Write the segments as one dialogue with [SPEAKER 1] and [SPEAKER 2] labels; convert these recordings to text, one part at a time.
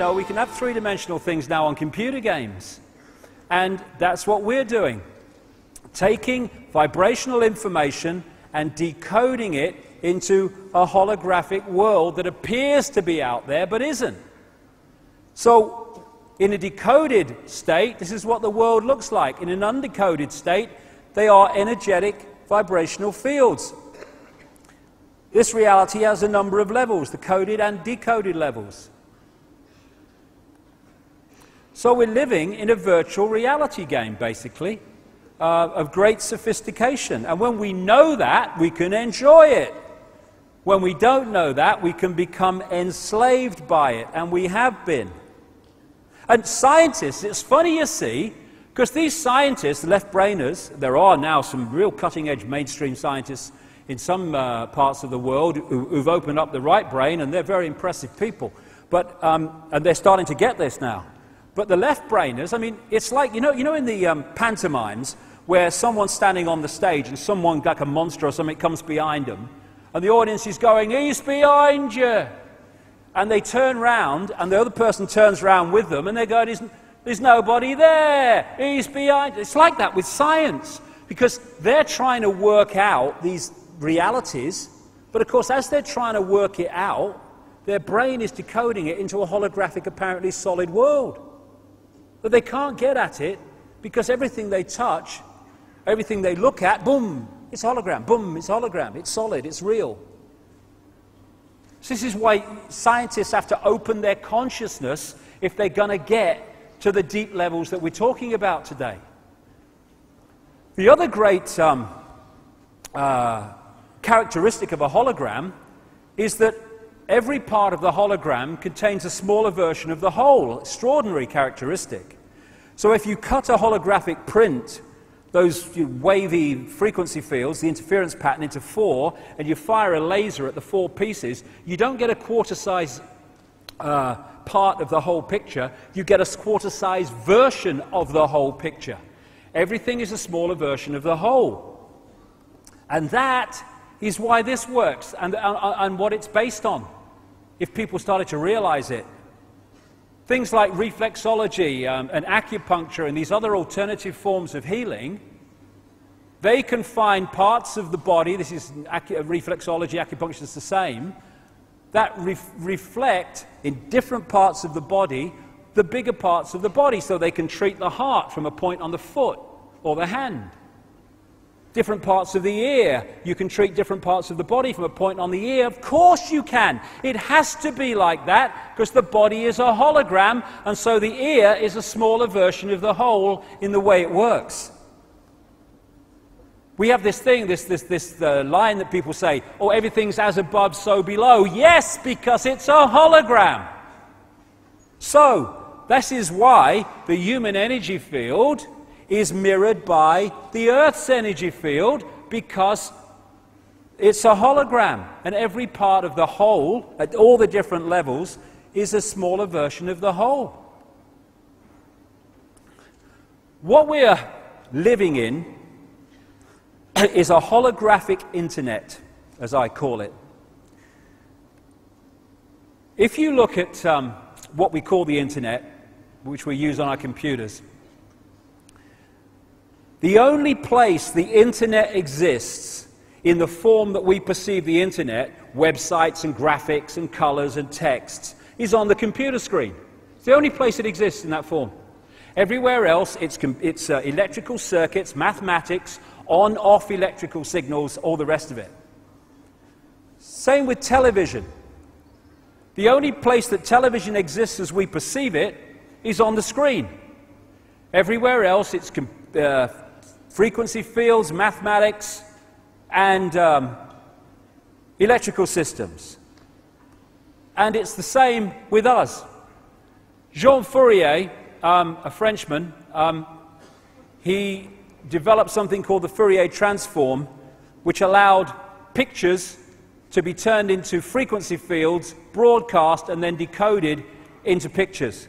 [SPEAKER 1] know, we can have three-dimensional things now on computer games. And that's what we're doing. Taking vibrational information and decoding it into a holographic world that appears to be out there but isn't. So in a decoded state, this is what the world looks like. In an undecoded state, they are energetic vibrational fields. This reality has a number of levels, the coded and decoded levels. So we're living in a virtual reality game, basically, of great sophistication. And when we know that, we can enjoy it. When we don't know that, we can become enslaved by it, and we have been. And scientists, it's funny you see, because these scientists, left-brainers, there are now some real cutting-edge mainstream scientists in some parts of the world who've opened up the right brain, and they're very impressive people. But, and they're starting to get this now. But the left-brainers, I mean, it's like, you know in the pantomimes, where someone's standing on the stage and someone, like a monster or something, comes behind them, and the audience is going, "He's behind you!" And they turn round, and the other person turns round with them, and they're going, "There's nobody there! He's behind." It's like that with science, because they're trying to work out these realities, but of course, as they're trying to work it out, their brain is decoding it into a holographic, apparently solid world. But they can't get at it, because everything they touch, everything they look at, boom, it's hologram, boom, it's hologram, it's solid, it's real. So this is why scientists have to open their consciousness if they're going to get to the deep levels that we're talking about today. The other great characteristic of a hologram is that every part of the hologram contains a smaller version of the whole. Extraordinary characteristic. So if you cut a holographic print, those wavy frequency fields, the interference pattern, into 4, and you fire a laser at the 4 pieces, you don't get a quarter-size part of the whole picture, you get a quarter-size version of the whole picture. Everything is a smaller version of the whole. And that is why this works, and what it's based on, if people started to realize it. Things like reflexology and acupuncture and these other alternative forms of healing, they can find parts of the body, this is reflexology, acupuncture is the same, that reflect in different parts of the body, the bigger parts of the body, so they can treat the heart from a point on the foot or the hand. Different parts of the ear, you can treat different parts of the body from a point on the ear. Of course you can. It has to be like that, because the body is a hologram, and so the ear is a smaller version of the whole in the way it works. We have this thing, this line that people say, "Oh, everything's as above, so below." Yes, because it's a hologram. So, this is why the human energy field is mirrored by the Earth's energy field, because it's a hologram, and every part of the whole, at all the different levels, is a smaller version of the whole. What we're living in is a holographic internet, as I call it. If you look at what we call the internet, which we use on our computers, the only place the internet exists in the form that we perceive the internet, websites and graphics and colors and texts, is on the computer screen. It's the only place it exists in that form. Everywhere else, it's electrical circuits, mathematics, on-off electrical signals, all the rest of it. Same with television. The only place that television exists as we perceive it is on the screen. Everywhere else, it's frequency fields, mathematics, and electrical systems. And it's the same with us. Jean Fourier, a Frenchman, he developed something called the Fourier transform, which allowed pictures to be turned into frequency fields, broadcast, and then decoded into pictures.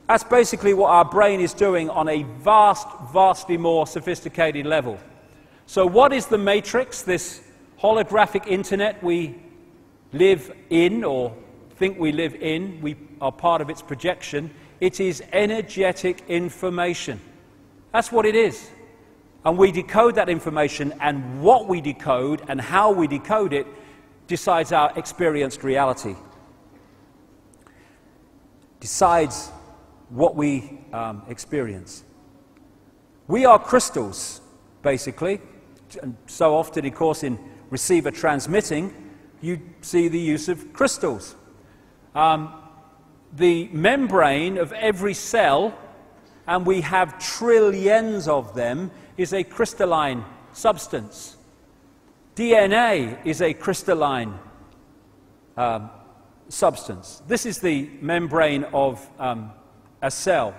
[SPEAKER 1] That's basically what our brain is doing on a vastly more sophisticated level. So what is the matrix, this holographic internet we live in or think we live in, we are part of its projection. It is energetic information. That's what it is. And we decode that information, and what we decode and how we decode it decides our experienced reality. Decides what we experience. We are crystals, basically. And so often, of course, in receiver transmitting, you see the use of crystals. The membrane of every cell, and we have trillions of them, is a crystalline substance. DNA is a crystalline substance. This is the membrane of a cell.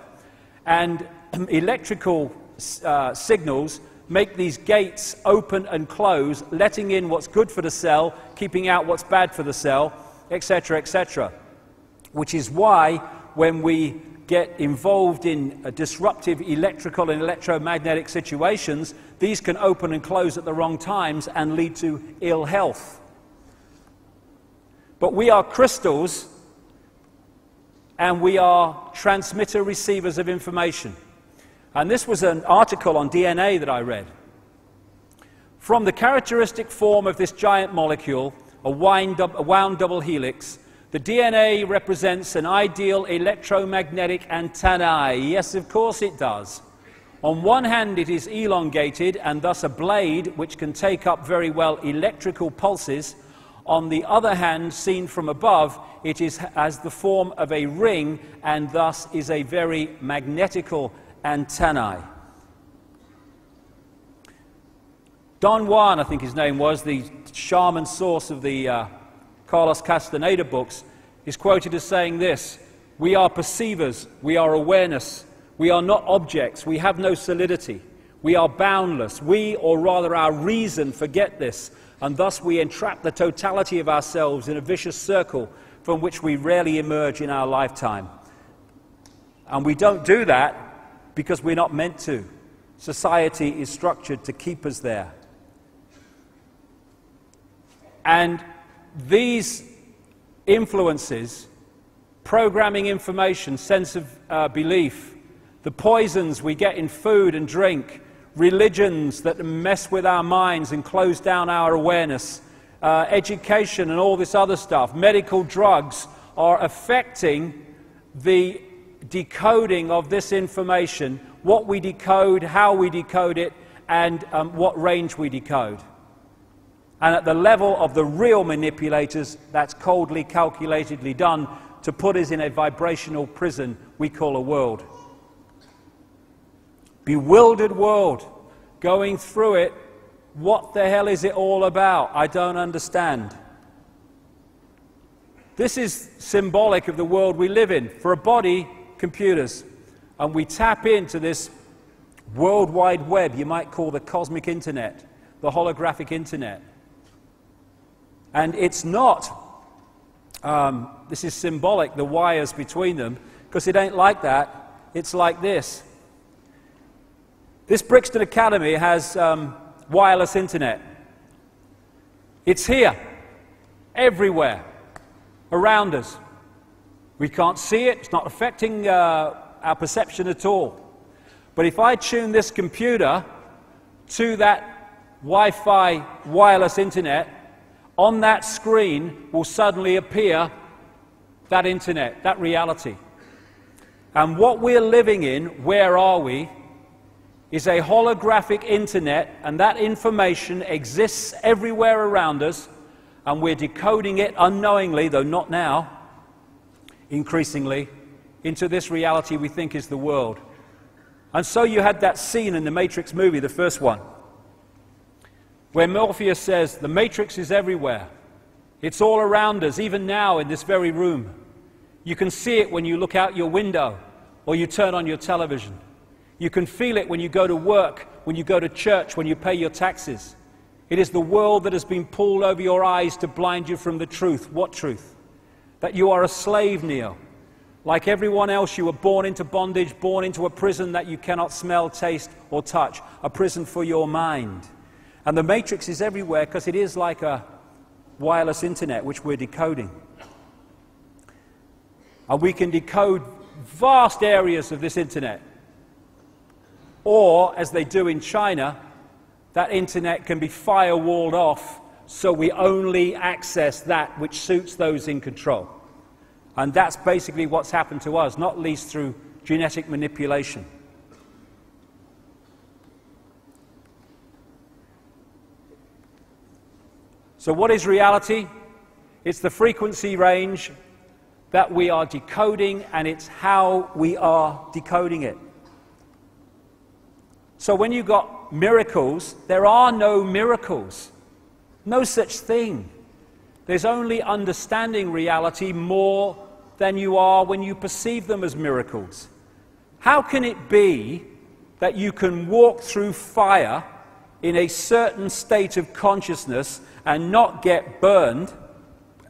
[SPEAKER 1] And electrical signals make these gates open and close, letting in what's good for the cell, keeping out what's bad for the cell, etc., etc. Which is why when we get involved in disruptive electrical and electromagnetic situations, these can open and close at the wrong times and lead to ill health. But we are crystals, and we are transmitter-receivers of information. And this was an article on DNA that I read. From the characteristic form of this giant molecule, a wound double helix, the DNA represents an ideal electromagnetic antennae. Yes, of course it does. On one hand, it is elongated and thus a blade which can take up very well electrical pulses. On the other hand, seen from above, it has the form of a ring and thus is a very magnetical antennae. Don Juan, I think his name was, the shaman source of the Carlos Castaneda books, is quoted as saying this: "We are perceivers, we are awareness, we are not objects, we have no solidity, we are boundless, we, or rather our reason, forget this, and thus we entrap the totality of ourselves in a vicious circle from which we rarely emerge in our lifetime." And we don't do that because we're not meant to. Society is structured to keep us there. And these influences, programming information, sense of belief, the poisons we get in food and drink, religions that mess with our minds and close down our awareness, education and all this other stuff, medical drugs, are affecting the decoding of this information, what we decode, how we decode it, and what range we decode. And at the level of the real manipulators, that's coldly, calculatedly done to put us in a vibrational prison we call a world. Bewildered world, going through it. What the hell is it all about? I don't understand. This is symbolic of the world we live in. For a body, computers. And we tap into this World Wide Web, you might call the cosmic internet, the holographic internet. And it's not, this is symbolic, the wires between them, because it ain't like that. It's like this. This Brixton Academy has wireless internet. It's here, everywhere, around us. We can't see it, it's not affecting our perception at all. But if I tune this computer to that Wi-Fi wireless internet, on that screen will suddenly appear that internet, that reality. And what we're living in, where are we, is a holographic internet, and that information exists everywhere around us, and we're decoding it unknowingly, though not now, increasingly, into this reality we think is the world. And so you had that scene in the Matrix movie, the first one, where Morpheus says, the Matrix is everywhere. It's all around us, even now in this very room. You can see it when you look out your window or you turn on your television. You can feel it when you go to work, when you go to church, when you pay your taxes. It is the world that has been pulled over your eyes to blind you from the truth. What truth? That you are a slave, Neo. Like everyone else, you were born into bondage, born into a prison that you cannot smell, taste, or touch. A prison for your mind. And the Matrix is everywhere because it is like a wireless internet which we're decoding. and we can decode vast areas of this internet. Or, as they do in China, that internet can be firewalled off so we only access that which suits those in control. And that's basically what's happened to us, not least through genetic manipulation. So what is reality? It's the frequency range that we are decoding, and it's how we are decoding it. So when you've got miracles, there are no miracles. No such thing. There's only understanding reality more than you are when you perceive them as miracles. How can it be that you can walk through fire in a certain state of consciousness and not get burned,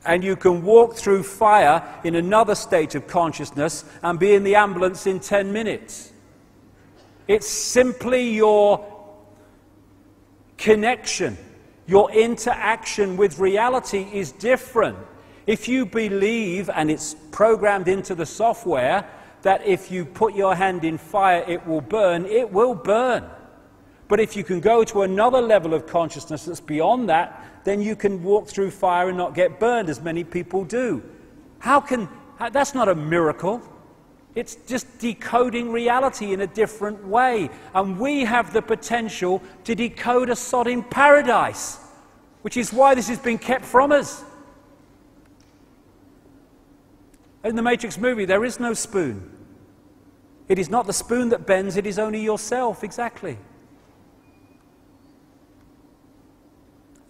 [SPEAKER 1] and you can walk through fire in another state of consciousness and be in the ambulance in 10 minutes? It's simply your connection. Your interaction with reality is different. If you believe, and it's programmed into the software, that if you put your hand in fire it will burn, it will burn. But if you can go to another level of consciousness that's beyond that, then you can walk through fire and not get burned, as many people do. That's not a miracle. It's just decoding reality in a different way. And we have the potential to decode a sodding paradise, which is why this has been kept from us. In the Matrix movie, there is no spoon. It is not the spoon that bends, it is only yourself, exactly.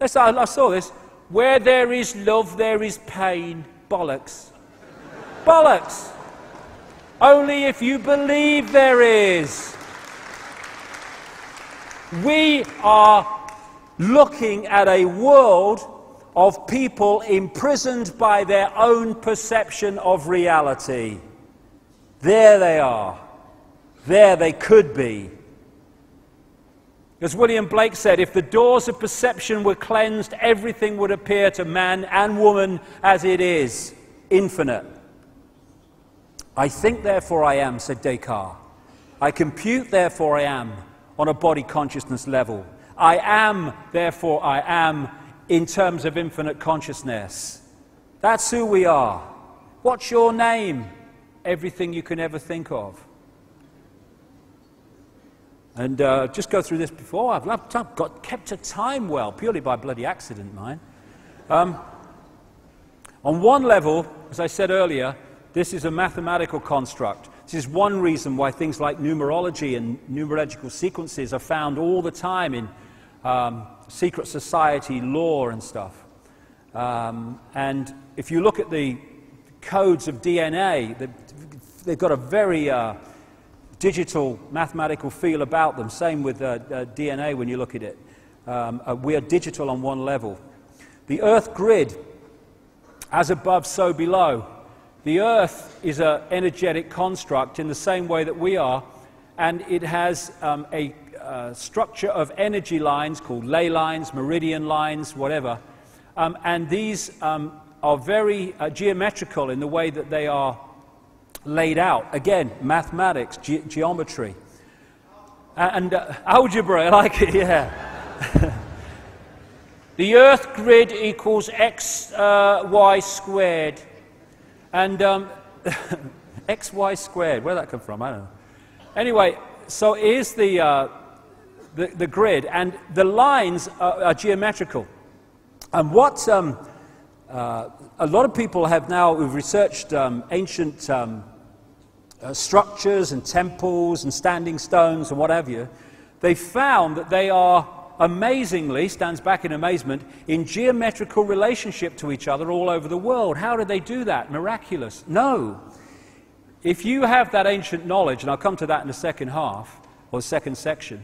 [SPEAKER 1] I saw this. Where there is love, there is pain. Bollocks. Bollocks. Only if you believe there is. We are looking at a world of people imprisoned by their own perception of reality. There they are. There they could be. As William Blake said, if the doors of perception were cleansed, everything would appear to man and woman as it is, infinite. I think, therefore I am, said Descartes. I compute, therefore I am, on a body consciousness level. I am, therefore I am, in terms of infinite consciousness. That's who we are. What's your name? Everything you can ever think of. And just go through this before. I've kept to time well, purely by bloody accident, mine. On one level, as I said earlier, this is a mathematical construct. This is one reason why things like numerology and numerological sequences are found all the time in secret society lore and stuff. And if you look at the codes of DNA, they've got a very digital mathematical feel about them. Same with DNA when you look at it. We are digital on one level. The Earth grid, as above, so below. The Earth is an energetic construct in the same way that we are, and it has a structure of energy lines called ley lines, meridian lines, whatever. And these are very geometrical in the way that they are laid out. Again, mathematics, geometry. And algebra, I like it, yeah. The Earth grid equals x, y squared. And xy squared, where'd that come from? I don't know. Anyway, so here's the grid, and the lines are geometrical. And what a lot of people have now, who've researched ancient structures and temples and standing stones and what have you, they found that they are amazingly, stands back in amazement, in geometrical relationship to each other all over the world. How did they do that? Miraculous? No. If you have that ancient knowledge, and I'll come to that in the second half, or the second section,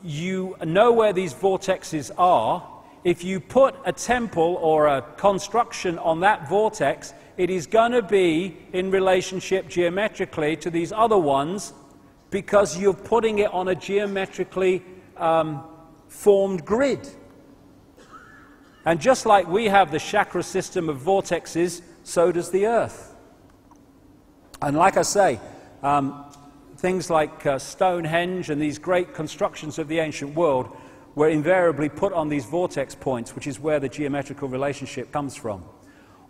[SPEAKER 1] you know where these vortexes are. If you put a temple or a construction on that vortex, it is going to be in relationship geometrically to these other ones, because you're putting it on a geometrically formed grid. And just like we have the chakra system of vortexes, so does the Earth. And like I say, things like Stonehenge and these great constructions of the ancient world were invariably put on these vortex points, which is where the geometrical relationship comes from.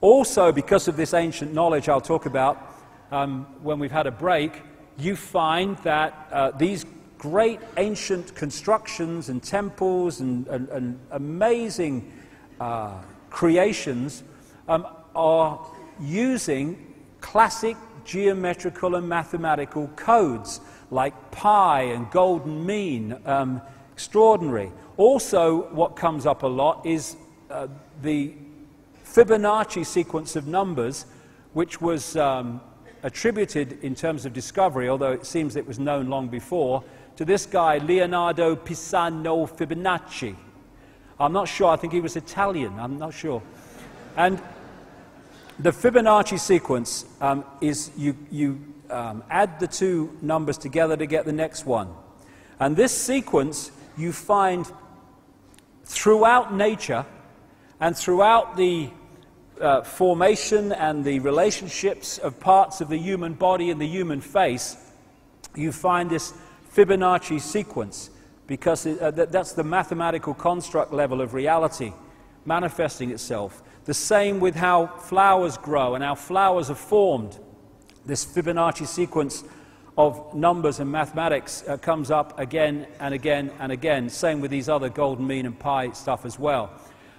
[SPEAKER 1] Also, because of this ancient knowledge I'll talk about when we've had a break, you find that these great ancient constructions and temples and amazing creations are using classic geometrical and mathematical codes like pi and golden mean, extraordinary. Also, what comes up a lot is the Fibonacci sequence of numbers, which was attributed in terms of discovery, although it seems it was known long before, to this guy, Leonardo Pisano Fibonacci. I'm not sure, I think he was Italian, I'm not sure. And the Fibonacci sequence is you add the two numbers together to get the next one. And this sequence you find throughout nature and throughout the formation and the relationships of parts of the human body and the human face. You find this Fibonacci sequence because that's the mathematical construct level of reality manifesting itself. The same with how flowers grow and how flowers are formed. This Fibonacci sequence of numbers and mathematics comes up again and again and again. Same with these other golden mean and pi stuff as well.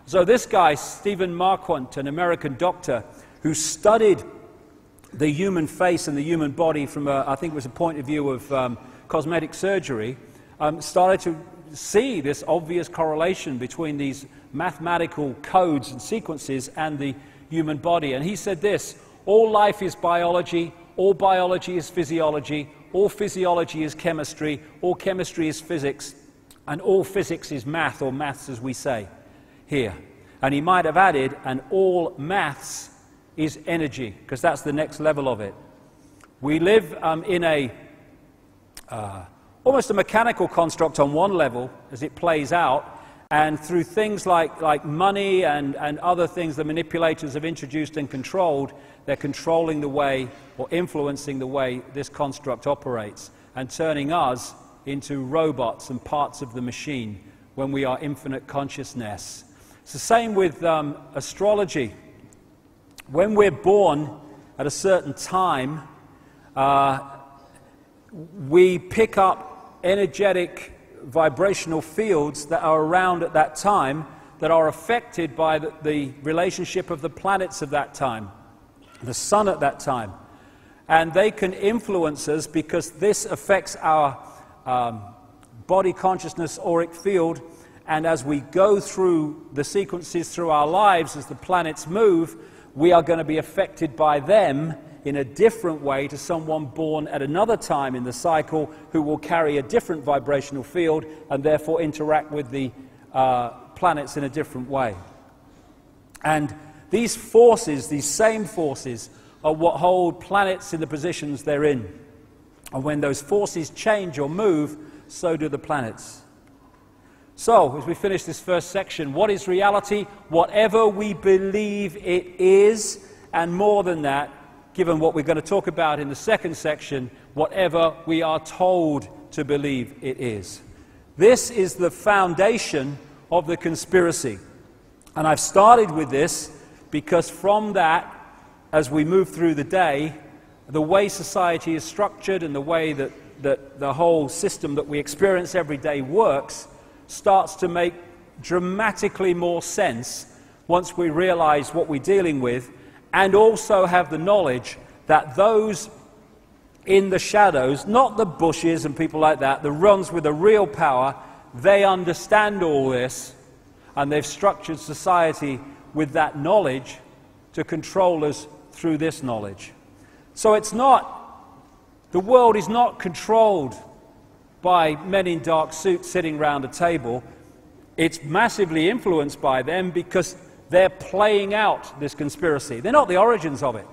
[SPEAKER 1] So this guy, Stephen Marquardt, an American doctor who studied the human face and the human body from, I think it was a point of view of cosmetic surgery, started to see this obvious correlation between these mathematical codes and sequences and the human body. And he said this: all life is biology, all biology is physiology, all physiology is chemistry, all chemistry is physics, and all physics is math, or maths as we say here. And he might have added, and all maths is energy, because that's the next level of it. We live in a almost a mechanical construct on one level as it plays out, and through things like money and other things the manipulators have introduced and controlled, they're controlling the way or influencing the way this construct operates and turning us into robots and parts of the machine when we are infinite consciousness. It's the same with astrology. When we're born at a certain time, we pick up energetic vibrational fields that are around at that time that are affected by the relationship of the planets of that time, the sun at that time. And they can influence us because this affects our body consciousness auric field. And as we go through the sequences through our lives, as the planets move, we are going to be affected by them in a different way to someone born at another time in the cycle who will carry a different vibrational field and therefore interact with the planets in a different way. And these forces, these same forces, are what hold planets in the positions they're in. And when those forces change or move, so do the planets. So, as we finish this first section, what is reality? Whatever we believe it is, and more than that, given what we're going to talk about in the second section, whatever we are told to believe it is. This is the foundation of the conspiracy. And I've started with this because from that, as we move through the day, the way society is structured and the way that the whole system that we experience every day works starts to make dramatically more sense once we realize what we're dealing with, and also have the knowledge that those in the shadows, not the bushes and people like that, the ones with the real power, they understand all this, and they've structured society with that knowledge to control us through this knowledge. So it's not, the world is not controlled by men in dark suits sitting around a table. It's massively influenced by them because they're playing out this conspiracy. They're not the origins of it.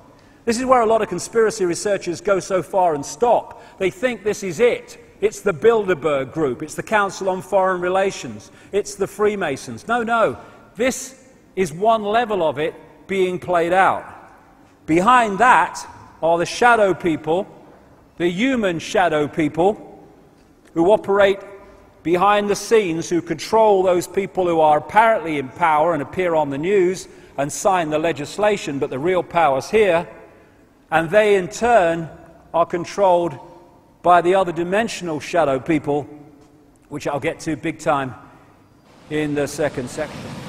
[SPEAKER 1] This is where a lot of conspiracy researchers go so far and stop. They think this is it. It's the Bilderberg Group. It's the Council on Foreign Relations. It's the Freemasons. No. This is one level of it being played out. Behind that are the shadow people, the human shadow people, who operate behind the scenes, who control those people who are apparently in power and appear on the news and sign the legislation, but the real power's here. And they, in turn, are controlled by the other dimensional shadow people, which I'll get to big time in the second section.